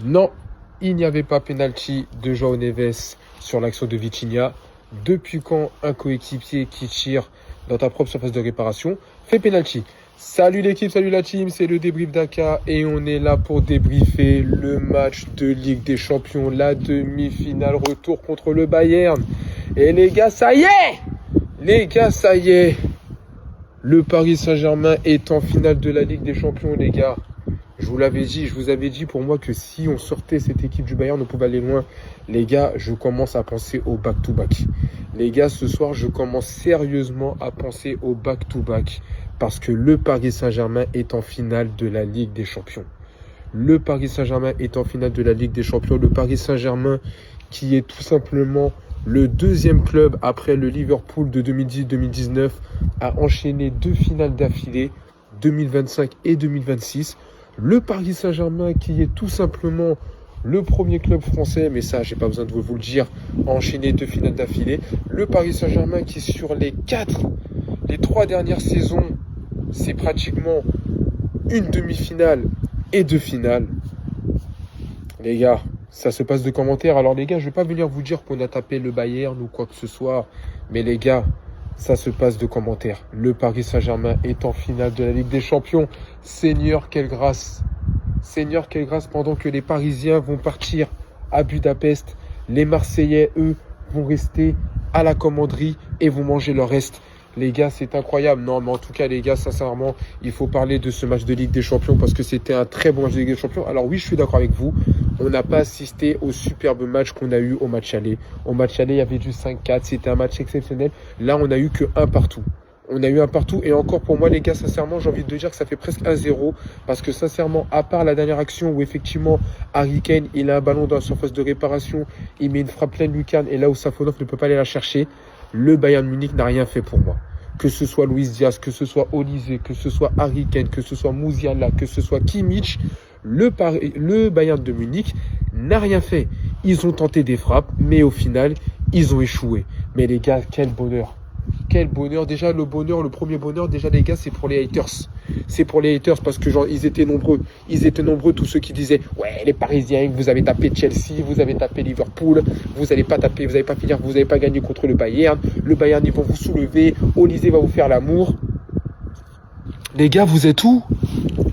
Non, il n'y avait pas pénalty de João Neves sur l'action de Vitinha. Depuis quand un coéquipier qui tire dans ta propre surface de réparation fait pénalty? Salut l'équipe, salut la team, c'est le débrief d'Aka et on est là pour débriefer le match de Ligue des Champions, la demi-finale retour contre le Bayern. Et les gars, ça y est! Les gars, ça y est! Le Paris Saint-Germain est en finale de la Ligue des Champions, les gars. Je vous avais dit pour moi que si on sortait cette équipe du Bayern, on pouvait aller loin. Les gars, je commence à penser au back-to-back. Les gars, ce soir, je commence sérieusement à penser au back-to-back. Parce que le Paris Saint-Germain est en finale de la Ligue des Champions. Le Paris Saint-Germain est en finale de la Ligue des Champions. Le Paris Saint-Germain qui est tout simplement le deuxième club après le Liverpool de 2010-2019 a enchaîné 2 finales d'affilée, 2025 et 2026. Le Paris Saint-Germain qui est tout simplement le premier club français, mais ça, j'ai pas besoin de vous le dire, a enchaîné 2 finales d'affilée. Le Paris Saint-Germain qui, sur les 3 dernières saisons, c'est pratiquement une demi-finale et 2 finales. Les gars, ça se passe de commentaires. Alors les gars, je vais pas venir vous dire qu'on a tapé le Bayern ou quoi que ce soit, mais les gars, ça se passe de commentaires. Le Paris Saint-Germain est en finale de la Ligue des Champions. Seigneur, quelle grâce. Seigneur, quelle grâce. Pendant que les Parisiens vont partir à Budapest, les Marseillais, eux, vont rester à la commanderie et vont manger leur reste. Les gars, c'est incroyable. Non, mais en tout cas, les gars, sincèrement, il faut parler de ce match de Ligue des Champions parce que c'était un très bon match de Ligue des Champions. Alors oui, je suis d'accord avec vous. On n'a pas assisté au superbe match qu'on a eu au match aller. Au match aller, il y avait du 5-4. C'était un match exceptionnel. Là, on a eu que un partout. On a eu un partout. Et encore pour moi, les gars, sincèrement, j'ai envie de dire que ça fait presque 1-0. Parce que sincèrement, à part la dernière action où effectivement, Harry Kane, il a un ballon dans la surface de réparation. Il met une frappe pleine lucarne. Et là où Safonov ne peut pas aller la chercher, le Bayern Munich n'a rien fait pour moi. Que ce soit Luis Diaz, que ce soit Olise, que ce soit Harry Kane, que ce soit Musiala, que ce soit Kimmich, le Bayern de Munich n'a rien fait. Ils ont tenté des frappes, mais au final, ils ont échoué. Mais les gars, quel bonheur. Quel bonheur. Déjà, le premier bonheur, déjà les gars, c'est pour les haters. C'est pour les haters parce que genre, ils étaient nombreux. Ils étaient nombreux, tous ceux qui disaient « Ouais, les Parisiens, vous avez tapé Chelsea, vous avez tapé Liverpool, vous n'allez pas taper, vous n'allez pas finir, vous n'avez pas gagné contre le Bayern. Le Bayern, ils vont vous soulever. Olise va vous faire l'amour. » Les gars, vous êtes où?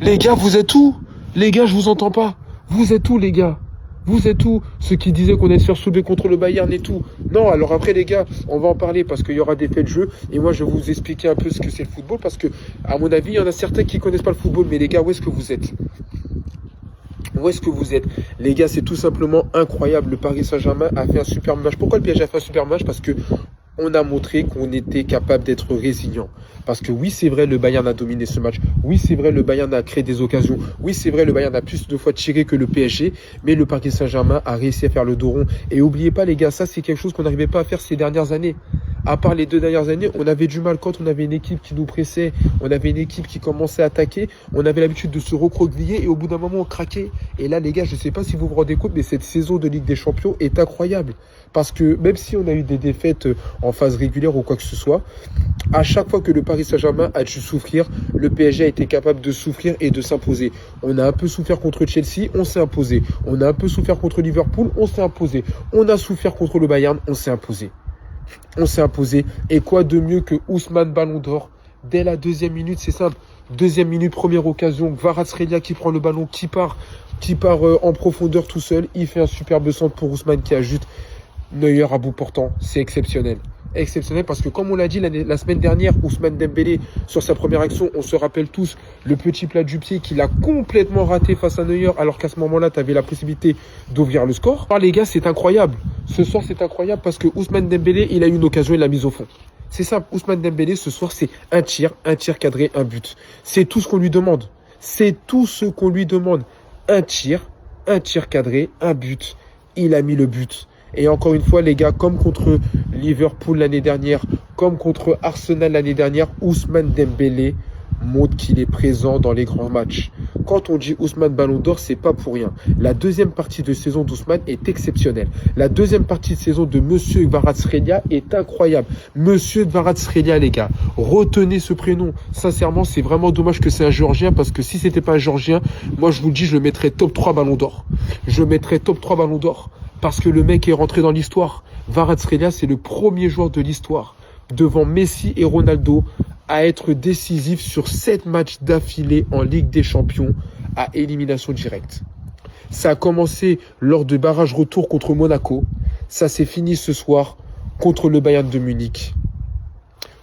Les gars, vous êtes où? Les gars, je vous entends pas. Vous êtes où, les gars? Vous êtes où? Ceux qui disaient qu'on allait se faire soulever contre le Bayern et tout. Non, alors après les gars, on va en parler parce qu'il y aura des faits de jeu. Et moi, je vais vous expliquer un peu ce que c'est le football. Parce que, à mon avis, il y en a certains qui connaissent pas le football. Mais les gars, où est-ce que vous êtes? Où est-ce que vous êtes? Les gars, c'est tout simplement incroyable. Le Paris Saint-Germain a fait un super match. Pourquoi le PSG a fait un super match? Parce que on a montré qu'on était capable d'être résilient. Parce que oui, c'est vrai, le Bayern a dominé ce match. Oui, c'est vrai, le Bayern a créé des occasions. Oui, c'est vrai, le Bayern a plus de fois tiré que le PSG. Mais le Paris Saint-Germain a réussi à faire le dos rond. Et n'oubliez pas, les gars, ça, c'est quelque chose qu'on n'arrivait pas à faire ces dernières années. À part les 2 dernières années, on avait du mal quand on avait une équipe qui nous pressait. On avait une équipe qui commençait à attaquer. On avait l'habitude de se recroqueviller et au bout d'un moment, on craquait. Et là, les gars, je ne sais pas si vous vous rendez compte, mais cette saison de Ligue des Champions est incroyable. Parce que même si on a eu des défaites en phase régulière ou quoi que ce soit, à chaque fois que le Paris Saint-Germain a dû souffrir, le PSG a été capable de souffrir et de s'imposer. On a un peu souffert contre Chelsea, on s'est imposé. On a un peu souffert contre Liverpool, on s'est imposé. On a souffert contre le Bayern, on s'est imposé. On s'est imposé. Et quoi de mieux que Ousmane Ballon d'Or? Dès la 2e minute, c'est simple. 2e minute, première occasion. Kvaratskhelia qui prend le ballon, qui part en profondeur tout seul. Il fait un superbe centre pour Ousmane qui ajoute Neuer à bout portant. C'est exceptionnel. Exceptionnel parce que comme on l'a dit la semaine dernière, Ousmane Dembélé sur sa première action, on se rappelle tous le petit plat du pied qu'il a complètement raté face à Neuer alors qu'à ce moment-là, tu avais la possibilité d'ouvrir le score. Alors les gars, c'est incroyable. Ce soir, c'est incroyable parce que Ousmane Dembélé, il a eu une occasion, il l'a mise au fond. C'est simple, Ousmane Dembélé, ce soir, c'est un tir cadré, un but. C'est tout ce qu'on lui demande. C'est tout ce qu'on lui demande. Un tir cadré, un but. Il a mis le but. Et encore une fois, les gars, comme contre Liverpool l'année dernière, comme contre Arsenal l'année dernière, Ousmane Dembélé montre qu'il est présent dans les grands matchs. Quand on dit Ousmane Ballon d'Or, c'est pas pour rien. La deuxième partie de saison d'Ousmane est exceptionnelle. La deuxième partie de saison de Monsieur Kvaratskhelia est incroyable. Monsieur Kvaratskhelia, les gars, retenez ce prénom. Sincèrement, c'est vraiment dommage que c'est un Géorgien, parce que si c'était pas un Géorgien, moi je vous le dis, je le mettrais top 3 Ballon d'Or. Je le mettrais top 3 Ballon d'Or, parce que le mec est rentré dans l'histoire. Kvaratskhelia, c'est le premier joueur de l'histoire, devant Messi et Ronaldo, à être décisif sur 7 matchs d'affilée en Ligue des Champions à élimination directe. Ça a commencé lors de barrage retour contre Monaco. Ça s'est fini ce soir contre le Bayern de Munich.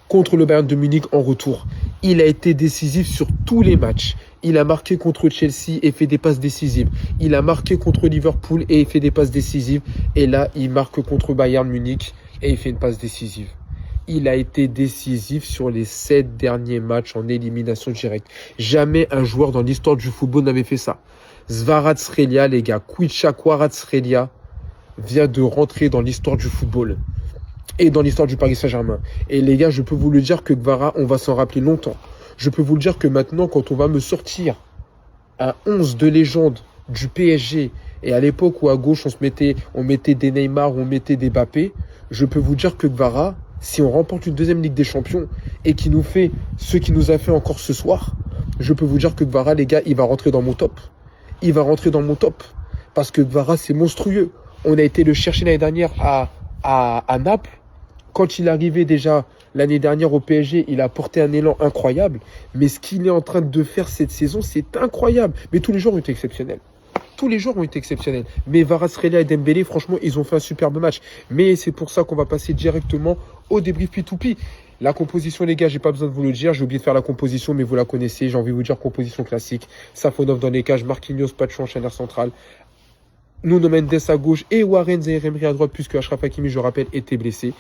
Contre le Bayern de Munich en retour. Il a été décisif sur tous les matchs. Il a marqué contre Chelsea et fait des passes décisives. Il a marqué contre Liverpool et fait des passes décisives. Et là, il marque contre Bayern Munich et il fait une passe décisive. Il a été décisif sur les 7 derniers matchs en élimination directe. Jamais un joueur dans l'histoire du football n'avait fait ça. Kvaratskhelia, les gars, Khvicha Kvaratskhelia vient de rentrer dans l'histoire du football et dans l'histoire du Paris Saint-Germain. Et les gars, je peux vous le dire que Kvara, on va s'en rappeler longtemps. Je peux vous le dire que maintenant, quand on va me sortir un 11 de légende du PSG, et à l'époque où à gauche on mettait des Neymar, on mettait des Mbappé, je peux vous dire que Kvara, si on remporte une deuxième Ligue des Champions et qui nous fait ce qu'il nous a fait encore ce soir, je peux vous dire que Kvara, les gars, il va rentrer dans mon top. Il va rentrer dans mon top. Parce que Kvara, c'est monstrueux. On a été le chercher l'année dernière à Naples. Quand il est arrivé déjà l'année dernière au PSG, il a porté un élan incroyable. Mais ce qu'il est en train de faire cette saison, c'est incroyable. Mais tous les jours ont été exceptionnels. Tous les joueurs ont été exceptionnels. Mais Kvaratskhelia et Dembélé, franchement, ils ont fait un superbe match. Mais c'est pour ça qu'on va passer directement au débrief P2P. La composition, les gars, j'ai pas besoin de vous le dire. J'ai oublié de faire la composition, mais vous la connaissez. J'ai envie de vous dire composition classique. Safonov dans les cages, Marquinhos, Pacho en charnière centrale, Nuno Mendes à gauche et Warren Zaïre-Emery à droite, puisque Achraf Hakimi, je rappelle, était blessé.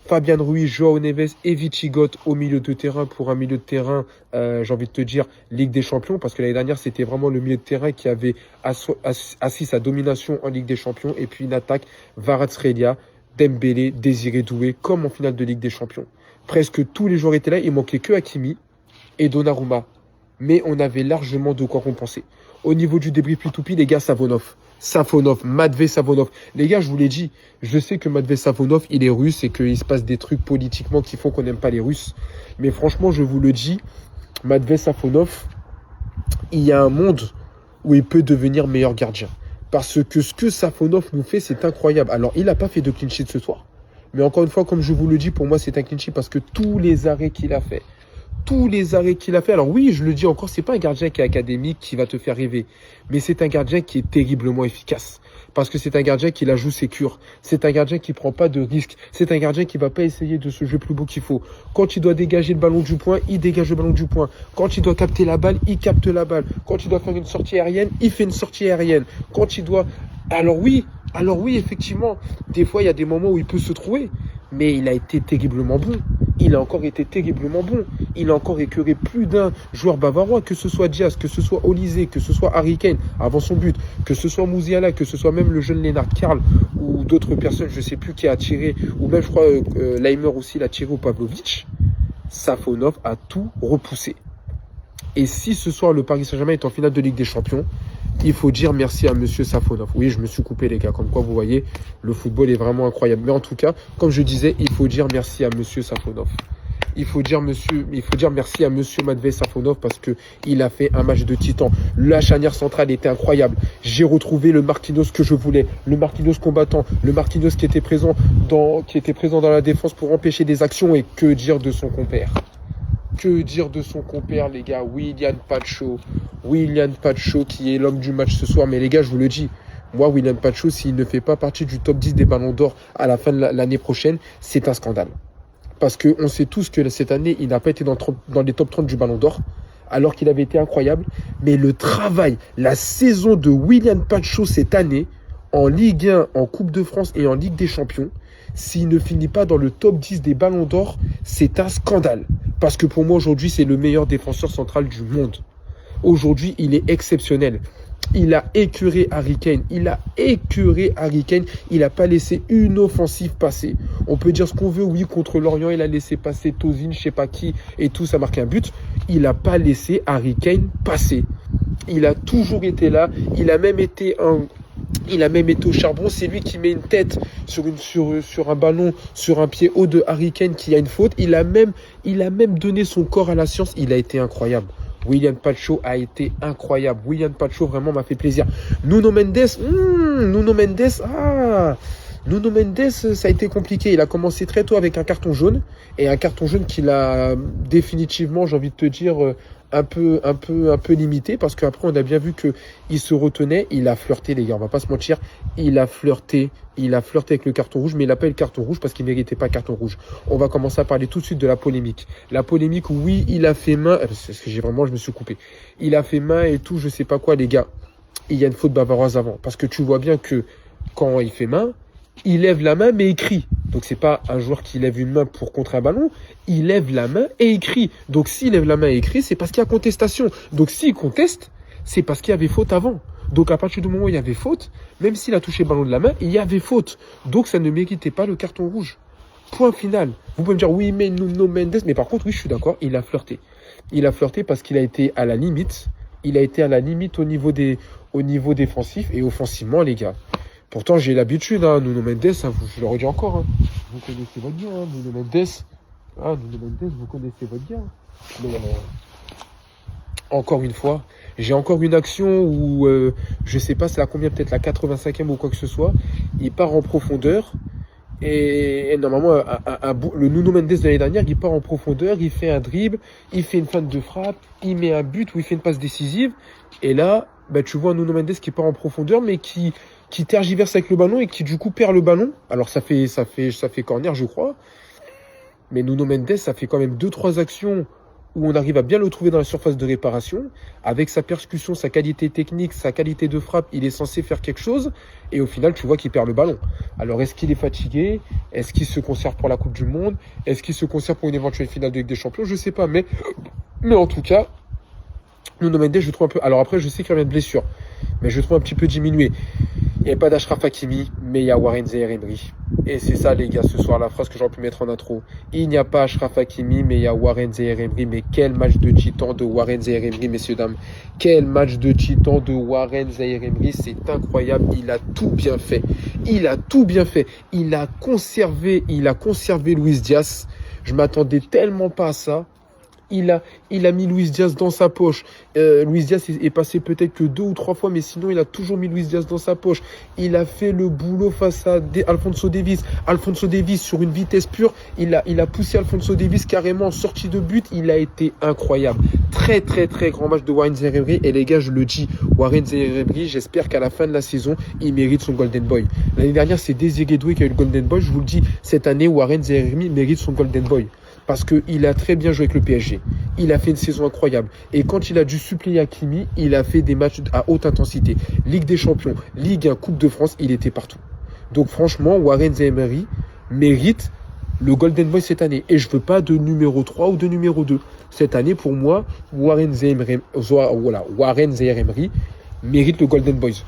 Fabian Ruiz, Joao Neves et Vichigot au milieu de terrain pour un milieu de terrain, j'ai envie de te dire, Ligue des Champions, parce que l'année dernière, c'était vraiment le milieu de terrain qui avait assis sa domination en Ligue des Champions, et puis une attaque, Kvaratskhelia, Dembélé, Désiré Doué, comme en finale de Ligue des Champions. Presque tous les joueurs étaient là, il manquait que Hakimi et Donnarumma. Mais on avait largement de quoi compenser. Au niveau du débrief P2P, les gars, Safonov, Matvei Safonov. Les gars, je vous l'ai dit, je sais que Matvei Safonov, il est russe et qu'il se passe des trucs politiquement qui font qu'on n'aime pas les Russes. Mais franchement, je vous le dis, Matvei Safonov, il y a un monde où il peut devenir meilleur gardien. Parce que ce que Safonov nous fait, c'est incroyable. Alors, il n'a pas fait de clean sheet ce soir. Mais encore une fois, comme je vous le dis, pour moi, c'est un clean sheet parce que tous les arrêts qu'il a fait, alors oui, je le dis encore, c'est pas un gardien qui est académique, qui va te faire rêver. Mais c'est un gardien qui est terriblement efficace. Parce que c'est un gardien qui la joue sécure. C'est un gardien qui prend pas de risques. C'est un gardien qui va pas essayer de se jouer plus beau qu'il faut. Quand il doit dégager le ballon du point, il dégage le ballon du point. Quand il doit capter la balle, il capte la balle. Quand il doit faire une sortie aérienne, il fait une sortie aérienne. Quand il doit... Alors oui, effectivement, des fois, il y a des moments où il peut se trouver. Mais il a été terriblement bon. Il a encore été terriblement bon. Il a encore écœuré plus d'un joueur bavarois, que ce soit Diaz, que ce soit Olysée, que ce soit Harry Kane avant son but, que ce soit Musiala, que ce soit même le jeune Lennart Karl ou d'autres personnes, je ne sais plus qui a tiré, ou même je crois Leimer aussi l'a tiré au Pavlovic. Safonov a tout repoussé. Et si ce soir le Paris Saint-Germain est en finale de Ligue des Champions, il faut dire merci à Monsieur Safonov. Oui, je me suis coupé les gars, comme quoi vous voyez, le football est vraiment incroyable. Mais en tout cas, comme je disais, il faut dire merci à Monsieur Safonov. Il faut dire merci à Monsieur Matvei Safonov parce que il a fait un match de titan. La charnière centrale était incroyable. J'ai retrouvé le Marquinhos que je voulais, le Marquinhos combattant, le Marquinhos qui était présent dans la défense pour empêcher des actions. Et que dire de son compère? Que dire de son compère, les gars? Willian Pacho qui est l'homme du match ce soir. Mais les gars, je vous le dis, moi, Willian Pacho, s'il ne fait pas partie du top 10 des ballons d'or à la fin de l'année prochaine, c'est un scandale. Parce qu'on sait tous que cette année, il n'a pas été dans les top 30 du ballon d'or, alors qu'il avait été incroyable. Mais le travail, la saison de Willian Pacho cette année, en Ligue 1, en Coupe de France et en Ligue des Champions, s'il ne finit pas dans le top 10 des ballons d'or, c'est un scandale. Parce que pour moi, aujourd'hui, c'est le meilleur défenseur central du monde. Aujourd'hui, il est exceptionnel. Il a écœuré Harry Kane. Il n'a pas laissé une offensive passer. On peut dire ce qu'on veut. Oui, contre Lorient, il a laissé passer Tozin, je sais pas qui, et tout, ça a marqué un but. il n'a pas laissé Harry Kane passer. Il a toujours été là. Il a même été au charbon. C'est lui qui met une tête sur un ballon, sur un pied haut de Harry Kane qui a une faute. Il a même donné son corps à la science. Il a été incroyable. William Pacho a été incroyable. William Pacho vraiment m'a fait plaisir. Nuno Mendes, ça a été compliqué. Il a commencé très tôt avec un carton jaune. Et un carton jaune qu'il a définitivement, j'ai envie de te dire, un peu limité. Parce qu'après, on a bien vu qu'il se retenait. Il a flirté, les gars, on va pas se mentir. Il a flirté avec le carton rouge, mais il n'a pas eu le carton rouge parce qu'il ne méritait pas le carton rouge. On va commencer à parler tout de suite de la polémique. La polémique, oui, il a fait main. Parce que je me suis coupé. Il a fait main et tout, je sais pas quoi, les gars. Il y a une faute bavaroise avant. Parce que tu vois bien que quand il fait main, il lève la main mais il crie. Donc c'est pas un joueur qui lève une main pour contrer un ballon, il lève la main et il crie. Donc s'il lève la main et il crie, c'est parce qu'il y a contestation. Donc s'il conteste, c'est parce qu'il y avait faute avant. Donc à partir du moment où il y avait faute, même s'il a touché le ballon de la main, il y avait faute. Donc ça ne méritait pas le carton rouge. Point final. Vous pouvez me dire oui mais Nuno Mendes, mais par contre oui je suis d'accord, il a flirté. Il a flirté parce qu'il a été à la limite. Il a été à la limite au niveau défensif et offensivement les gars. Pourtant, j'ai l'habitude, Nuno Mendes, je le redis encore, vous connaissez votre gars, Nuno Mendes, vous connaissez votre gars. Mais encore une fois, j'ai encore une action où, je sais pas, c'est la combien, peut-être la 85e ou quoi que ce soit, il part en profondeur, et normalement, le Nuno Mendes de l'année dernière, il part en profondeur, il fait un dribble, il fait une feinte de frappe, il met un but ou il fait une passe décisive, et là, tu vois un Nuno Mendes qui part en profondeur, mais qui tergiverse avec le ballon et qui du coup perd le ballon. Alors ça fait corner je crois. Mais Nuno Mendes, ça fait quand même 2-3 actions où on arrive à bien le trouver dans la surface de réparation. Avec sa percussion, sa qualité technique, sa qualité de frappe, il est censé faire quelque chose. Et au final, tu vois qu'il perd le ballon. Alors est-ce qu'il est fatigué? Est-ce qu'il se conserve pour la Coupe du Monde? Est-ce qu'il se conserve pour une éventuelle finale de Ligue des Champions? Je sais pas. Mais en tout cas, Nuno Mendes, je trouve un peu... Alors après, je sais qu'il revient de blessure. Mais je trouve un petit peu diminué. Il n'y a pas d'Achraf Hakimi, mais il y a Warren Zaïre-Emery. Et c'est ça, les gars, ce soir, la phrase que j'aurais pu mettre en intro. Il n'y a pas Achraf Hakimi, mais il y a Warren Zaïre-Emery. Mais quel match de titan de Warren Zaïre-Emery, messieurs, dames. Quel match de titan de Warren Zaïre-Emery. C'est incroyable. Il a tout bien fait. Il a conservé Luis Diaz. Je m'attendais tellement pas à ça. Il a mis Luis Diaz dans sa poche. Luis Diaz est passé peut-être que 2 ou 3 fois, mais sinon, il a toujours mis Luis Diaz dans sa poche. Il a fait le boulot face à Alphonso Davies. Alphonso Davies, sur une vitesse pure, il a poussé Alphonso Davies carrément en sortie de but. Il a été incroyable. Très, très, très grand match de Warren Zaïre-Emery. Et les gars, je le dis, Warren Zaïre-Emery, j'espère qu'à la fin de la saison, il mérite son Golden Boy. L'année dernière, c'est Désiré Doué qui a eu le Golden Boy. Je vous le dis, cette année, Warren Zaïre-Emery mérite son Golden Boy. Parce qu'il a très bien joué avec le PSG. Il a fait une saison incroyable. Et quand il a dû suppléer Hakimi, il a fait des matchs à haute intensité. Ligue des Champions, Ligue 1, Coupe de France, il était partout. Donc franchement, Warren Zaïre-Emery mérite le Golden Boy cette année. Et je ne veux pas de numéro 3 ou de numéro 2. Cette année, pour moi, Warren Zaïre-Emery mérite le Golden Boy.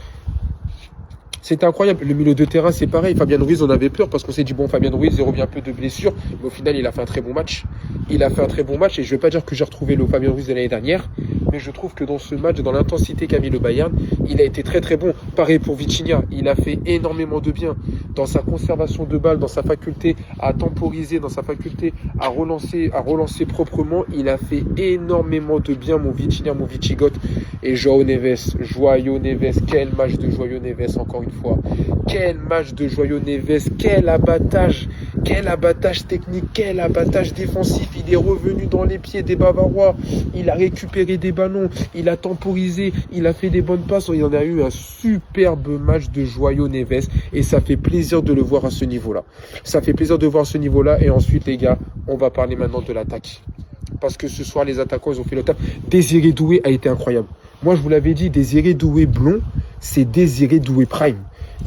C'était incroyable. Le milieu de terrain, c'est pareil. Fabien Ruiz, on avait peur parce qu'on s'est dit, bon, Fabien Ruiz, il revient un peu de blessure. Mais au final, il a fait un très bon match. Et je ne vais pas dire que j'ai retrouvé le Fabien Ruiz de l'année dernière. Mais je trouve que dans ce match, dans l'intensité qu'a mis le Bayern, il a été très très bon. Pareil pour Vitinha. Il a fait énormément de bien dans sa conservation de balle, dans sa faculté à temporiser, dans sa faculté à relancer proprement. Il a fait énormément de bien, mon Vitinha, mon Vichigot. Et João Neves, quel match de João Neves, encore une fois. Quel match de João Neves, quel abattage technique, quel abattage défensif. Il est revenu dans les pieds des Bavarois, il a récupéré des ballons, il a temporisé, il a fait des bonnes passes. Il en a eu un superbe match de João Neves et ça fait plaisir de le voir à ce niveau-là. Et ensuite, les gars, on va parler maintenant de l'attaque. Parce que ce soir, les attaquants, ils ont fait le taf. Désiré Doué a été incroyable. Moi, je vous l'avais dit, Désiré Doué blond, c'est Désiré Doué Prime.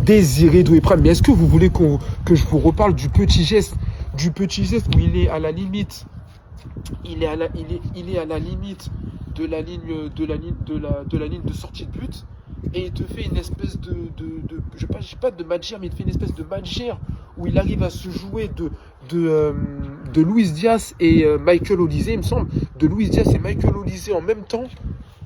Désiré Doué Prime. Mais est-ce que vous voulez que je vous reparle du petit geste où il est à la limite? Il est à la limite de la ligne de sortie de but. Et il te fait une espèce je sais pas de match, mais il te fait une espèce de match où il arrive à se jouer de de Luis Diaz et Michael Olise, il me semble, de Luis Diaz et Michael Olise en même temps.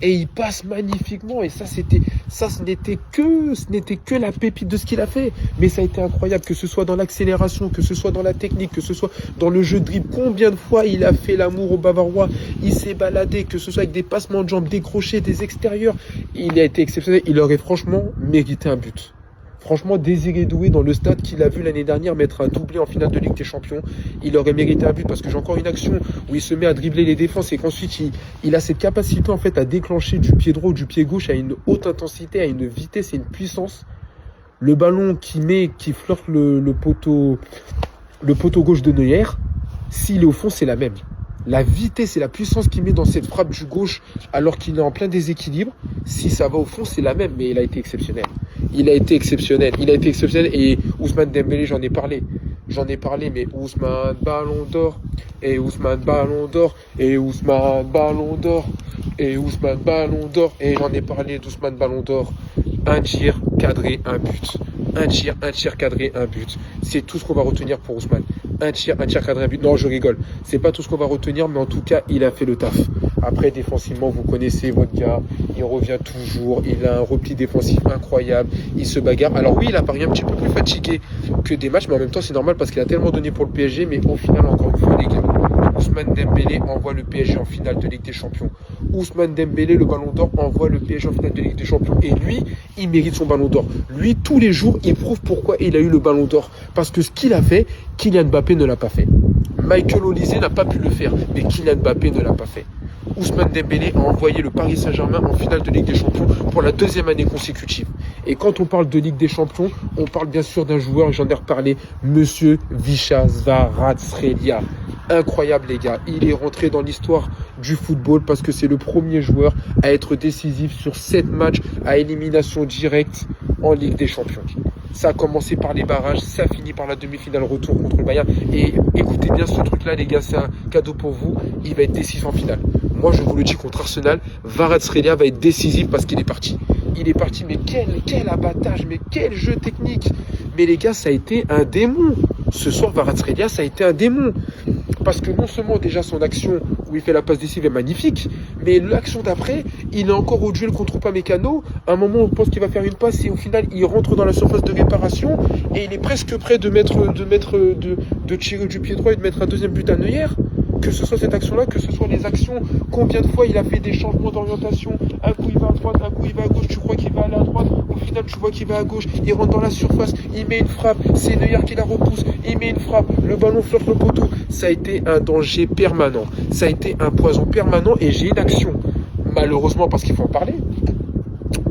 Et il passe magnifiquement. Et ça, ce n'était que la pépite de ce qu'il a fait. Mais ça a été incroyable, que ce soit dans l'accélération, que ce soit dans la technique, que ce soit dans le jeu de dribble. Combien de fois il a fait l'amour au Bavarois, il s'est baladé, que ce soit avec des passements de jambes, des crochets, des extérieurs. Il a été exceptionnel. Il aurait franchement mérité un but. Franchement, Désiré Doué, dans le stade qu'il a vu l'année dernière mettre un doublé en finale de Ligue des Champions, il aurait mérité un but, parce que j'ai encore une action où il se met à dribbler les défenses et qu'ensuite il a cette capacité en fait à déclencher du pied droit ou du pied gauche à une haute intensité, à une vitesse et une puissance. Le ballon qui flirte le poteau gauche de Neuer, s'il est au fond, c'est la même. La vitesse et la puissance qu'il met dans cette frappe du gauche alors qu'il est en plein déséquilibre, si ça va au fond, c'est la même. Mais il a été exceptionnel. Il a été exceptionnel. Et Ousmane Dembélé, j'en ai parlé, mais Ousmane Ballon d'Or, et Ousmane Ballon d'Or, et Ousmane Ballon d'Or, et Ousmane Ballon d'Or, et j'en ai parlé d'Ousmane Ballon d'Or. Un tir, cadré, un but. Un tir, cadré, un but. C'est tout ce qu'on va retenir pour Ousmane. Un tir, cadré, un but. Non, je rigole. C'est pas tout ce qu'on va retenir, mais en tout cas, il a fait le taf. Après, défensivement, vous connaissez votre gars. Il revient toujours. Il a un repli défensif incroyable. Il se bagarre. Alors oui, il apparaît un petit peu plus fatigué que des matchs, mais en même temps, c'est normal parce qu'il a tellement donné pour le PSG. Mais au final, encore une fois, les gars, Ousmane Dembélé envoie le PSG en finale de Ligue des Champions. Ousmane Dembélé, le Ballon d'Or, envoie le PSG en finale de Ligue des Champions. Et lui, il mérite son Ballon d'Or. Lui, tous les jours, il prouve pourquoi il a eu le Ballon d'Or. Parce que ce qu'il a fait, Kylian Mbappé ne l'a pas fait. Michael Olise n'a pas pu le faire, mais Kylian Mbappé ne l'a pas fait. Ousmane Dembélé a envoyé le Paris Saint-Germain en finale de Ligue des Champions pour la deuxième année consécutive. Et quand on parle de Ligue des Champions, on parle bien sûr d'un joueur, et j'en ai reparlé, Monsieur Visca Kvaratskhelia. Incroyable les gars, il est rentré dans l'histoire du football parce que c'est le premier joueur à être décisif sur 7 matchs à élimination directe en Ligue des Champions. Ça a commencé par les barrages, ça finit par la demi-finale retour contre le Bayern. Et écoutez bien ce truc-là les gars, c'est un cadeau pour vous, il va être décisif en finale. Moi je vous le dis, contre Arsenal, Kvaratskhelia va être décisif parce qu'il est parti. Il est parti, mais quel abattage, mais quel jeu technique. Mais les gars, ça a été un démon. Ce soir, Kvaratskhelia, ça a été un démon. Parce que non seulement déjà son action où il fait la passe décisive est magnifique, mais l'action d'après, il est encore au duel contre Upamecano. À un moment, on pense qu'il va faire une passe et au final, il rentre dans la surface de réparation et il est presque prêt de tirer du pied droit et de mettre un deuxième but à Neuer. Que ce soit cette action-là, que ce soit les actions, combien de fois il a fait des changements d'orientation, un coup il va à droite, un coup il va à gauche, tu crois qu'il va aller à droite, au final tu vois qu'il va à gauche, il rentre dans la surface, il met une frappe, c'est Neuer qui la repousse, il met une frappe, le ballon flirte le poteau. Ça a été un danger permanent, ça a été un poison permanent et j'ai une action, malheureusement parce qu'il faut en parler,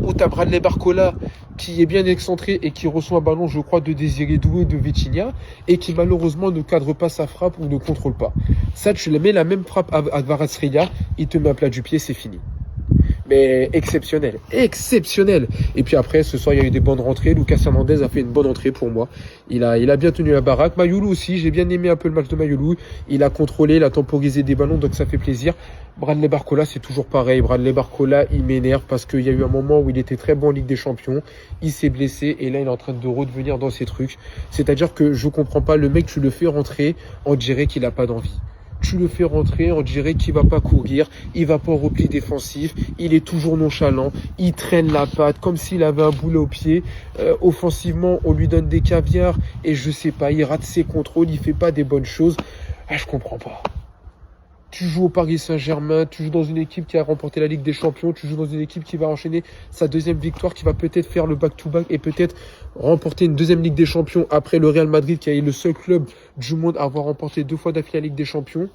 où t'as Bradley Barcola qui est bien excentré et qui reçoit un ballon, je crois, de Désiré Doué de Vitinha et qui malheureusement ne cadre pas sa frappe ou ne contrôle pas. Ça, tu mets la même frappe à Kvaratskhelia, il te met un plat du pied, c'est fini. Mais exceptionnel. Et puis après, ce soir, il y a eu des bonnes rentrées. Lucas Hernandez a fait une bonne entrée pour moi. Il a bien tenu la baraque. Mayoulou aussi, j'ai bien aimé un peu le match de Mayoulou. Il a contrôlé, il a temporisé des ballons, donc ça fait plaisir. Bradley Barcola, c'est toujours pareil. Bradley Barcola, il m'énerve parce qu'il y a eu un moment où il était très bon en Ligue des Champions. Il s'est blessé et là, il est en train de redevenir dans ses trucs. C'est-à-dire que je comprends pas, le mec, tu le fais rentrer, on dirait qu'il a pas d'envie. Tu le fais rentrer, on dirait qu'il va pas courir, il va pas en repli défensif, il est toujours nonchalant, il traîne la patte comme s'il avait un boulet au pied. Offensivement, on lui donne des caviars et je sais pas, il rate ses contrôles, il fait pas des bonnes choses. Ah, je comprends pas. Tu joues au Paris Saint-Germain, tu joues dans une équipe qui a remporté la Ligue des Champions, tu joues dans une équipe qui va enchaîner sa deuxième victoire, qui va peut-être faire le back-to-back et peut-être remporter une deuxième Ligue des Champions après le Real Madrid qui est le seul club du monde à avoir remporté 2 fois d'affilée la Ligue des Champions.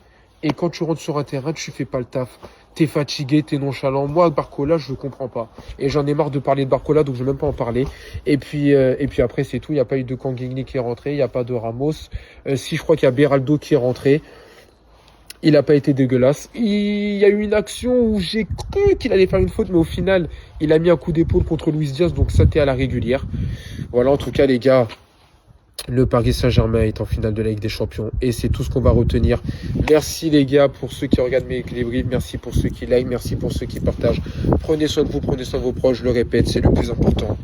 Et quand tu rentres sur un terrain, tu fais pas le taf. T'es fatigué, t'es nonchalant. Moi, Barcola, je ne comprends pas. Et j'en ai marre de parler de Barcola, donc je vais même pas en parler. Et puis après, c'est tout. Il n'y a pas eu de Kanguigny qui est rentré, il n'y a pas de Ramos. Si je crois qu'il y a Beraldo qui est rentré. Il n'a pas été dégueulasse. Il y a eu une action où j'ai cru qu'il allait faire une faute, mais au final, il a mis un coup d'épaule contre Luis Diaz, donc ça t'est à la régulière. Voilà, en tout cas, les gars, le Paris Saint-Germain est en finale de la Ligue des Champions et c'est tout ce qu'on va retenir. Merci les gars pour ceux qui regardent mes débriefs, merci pour ceux qui like, merci pour ceux qui partagent. Prenez soin de vous, prenez soin de vos proches, je le répète, c'est le plus important.